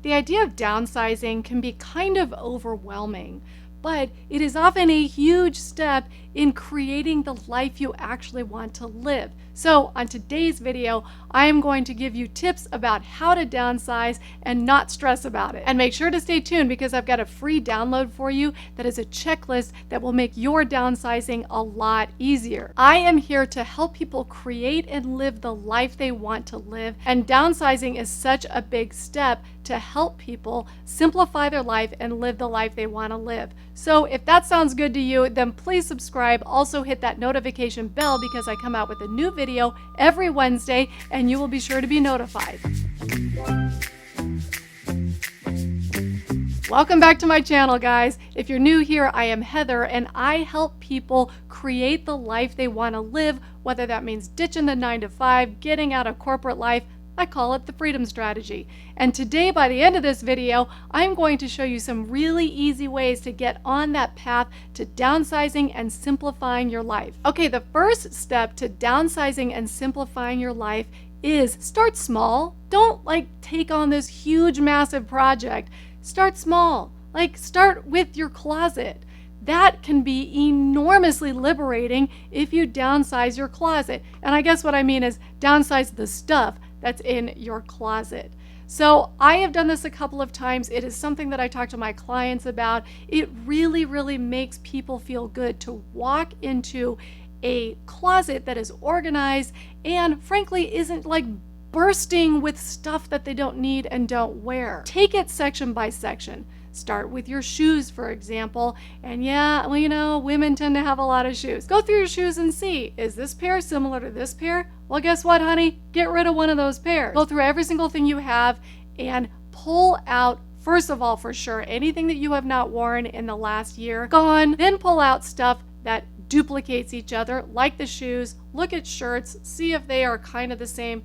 The idea of downsizing can be kind of overwhelming, but it is often a huge step in creating the life you actually want to live. So on today's video, I am going to give you tips about how to downsize and not stress about it. And make sure to stay tuned because I've got a free download for you that is a checklist that will make your downsizing a lot easier. I am here to help people create and live the life they want to live, and downsizing is such a big step to help people simplify their life and live the life they want to live. So if that sounds good to you, then please subscribe. Also hit that notification bell because I come out with a new video every Wednesday and you will be sure to be notified. Welcome back to my channel, guys. If you're new here, I am Heather and I help people create the life they want to live, whether that means ditching the 9-to-5, getting out of corporate life. I call it the freedom strategy. And today, by the end of this video, I'm going to show you some really easy ways to get on that path to downsizing and simplifying your life. Okay, the first step to downsizing and simplifying your life is start small. Don't take on this huge, massive project. Start small. Start with your closet. That can be enormously liberating if you downsize your closet. And I guess what I mean is downsize the stuff that's in your closet. So I have done this a couple of times. It is something that I talk to my clients about. It really, really makes people feel good to walk into a closet that is organized and frankly isn't bursting with stuff that they don't need and don't wear. Take it section by section. Start with your shoes, for example. And yeah, well, women tend to have a lot of shoes. Go through your shoes and see, is this pair similar to this pair? Well, guess what, honey? Get rid of one of those pairs. Go through every single thing you have and pull out, first of all, for sure, anything that you have not worn in the last year, gone. Then pull out stuff that duplicates each other, like the shoes. Look at shirts, see if they are kind of the same.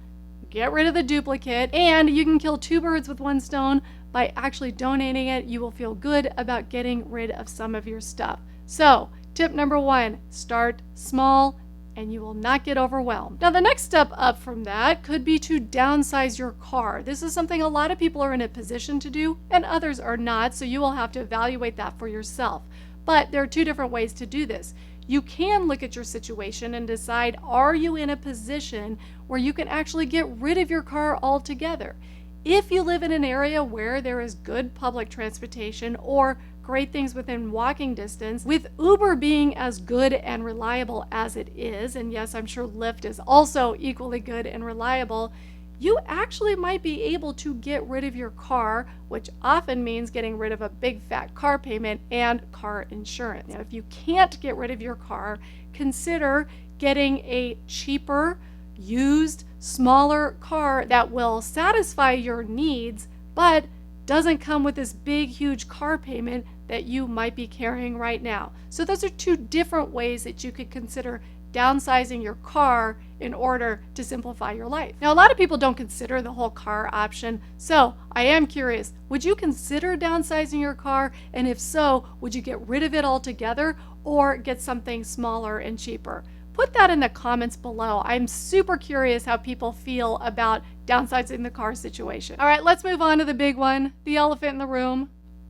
Get rid of the duplicate, and you can kill two birds with one stone. By actually donating it, you will feel good about getting rid of some of your stuff. So, tip number one, start small and you will not get overwhelmed. Now, the next step up from that could be to downsize your car. This is something a lot of people are in a position to do and others are not, so you will have to evaluate that for yourself. But there are two different ways to do this. You can look at your situation and decide, are you in a position where you can actually get rid of your car altogether? If you live in an area where there is good public transportation or great things within walking distance, with Uber being as good and reliable as it is, and yes, I'm sure Lyft is also equally good and reliable, you actually might be able to get rid of your car, which often means getting rid of a big fat car payment and car insurance. Now, if you can't get rid of your car, consider getting a cheaper, used, smaller car that will satisfy your needs but doesn't come with this big huge car payment that you might be carrying right now. So those are two different ways that you could consider downsizing your car in order to simplify your life. Now, a lot of people don't consider the whole car option, so I am curious, would you consider downsizing your car? And if so, would you get rid of it altogether or get something smaller and cheaper? Put that in the comments below. I'm super curious how people feel about downsizing the car situation. All right, let's move on to the big one, the elephant in the room,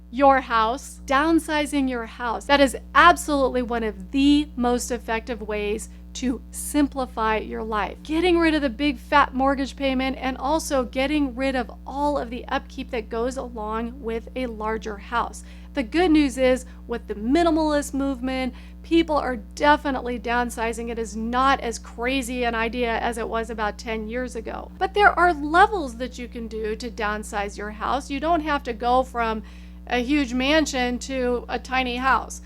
your house. Downsizing your house. That is absolutely one of the most effective ways to simplify your life. Getting rid of the big fat mortgage payment and also getting rid of all of the upkeep that goes along with a larger house. The good news is with the minimalist movement, people are definitely downsizing. It is not as crazy an idea as it was about 10 years ago. But there are levels that you can do to downsize your house. You don't have to go from a huge mansion to a tiny house.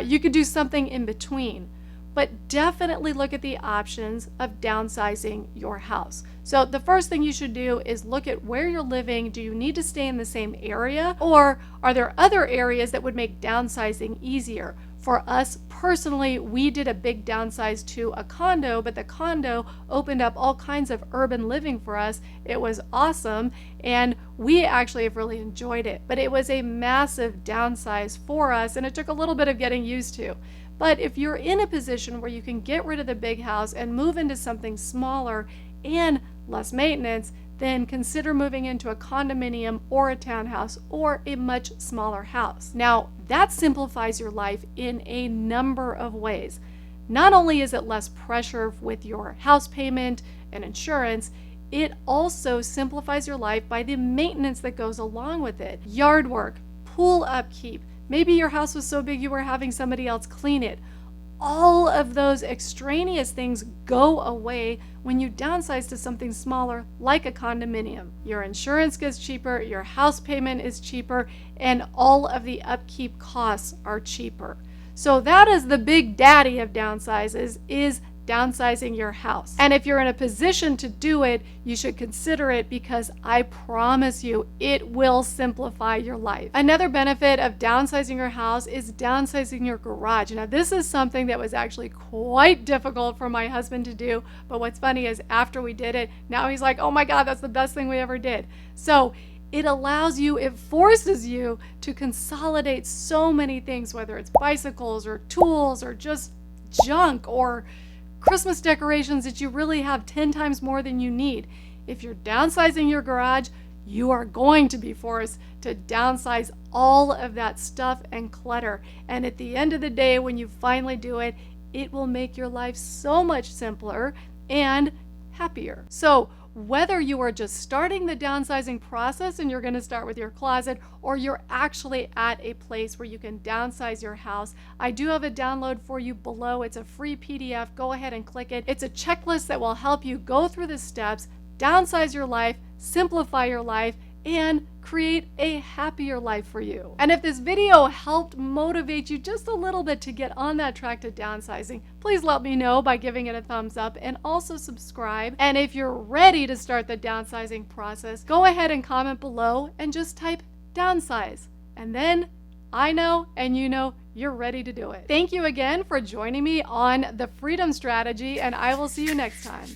You could do something in between. But definitely look at the options of downsizing your house. So the first thing you should do is look at where you're living. Do you need to stay in the same area, or are there other areas that would make downsizing easier? For us personally, we did a big downsize to a condo, but the condo opened up all kinds of urban living for us. It was awesome, and we actually have really enjoyed it. But it was a massive downsize for us, and it took a little bit of getting used to. But if you're in a position where you can get rid of the big house and move into something smaller and less maintenance, then consider moving into a condominium or a townhouse or a much smaller house. Now, that simplifies your life in a number of ways. Not only is it less pressure with your house payment and insurance, it also simplifies your life by the maintenance that goes along with it. Yard work, pool upkeep, maybe your house was so big you were having somebody else clean it. All of those extraneous things go away when you downsize to something smaller like a condominium. Your insurance gets cheaper, your house payment is cheaper, and all of the upkeep costs are cheaper. So that is the big daddy of downsizes, is downsizing your house. And if you're in a position to do it, you should consider it, because I promise you it will simplify your life. Another benefit of downsizing your house is downsizing your garage. Now, this is something that was actually quite difficult for my husband to do, but what's funny is after we did it, now he's like, oh my God, that's the best thing we ever did. So it allows you, it forces you to consolidate so many things, whether it's bicycles or tools or just junk or Christmas decorations that you really have 10 times more than you need. If you're downsizing your garage, you are going to be forced to downsize all of that stuff and clutter. And at the end of the day, when you finally do it, it will make your life so much simpler and happier. So whether you are just starting the downsizing process and you're going to start with your closet, or you're actually at a place where you can downsize your house, I do have a download for you below. It's a free PDF. Go ahead and click it. It's a checklist that will help you go through the steps, downsize your life, simplify your life, and create a happier life for you. And if this video helped motivate you just a little bit to get on that track to downsizing, please let me know by giving it a thumbs up, and also subscribe. And if you're ready to start the downsizing process, go ahead and comment below and just type downsize. And then I know and you know you're ready to do it. Thank you again for joining me on the Freedom Strategy, and I will see you next time.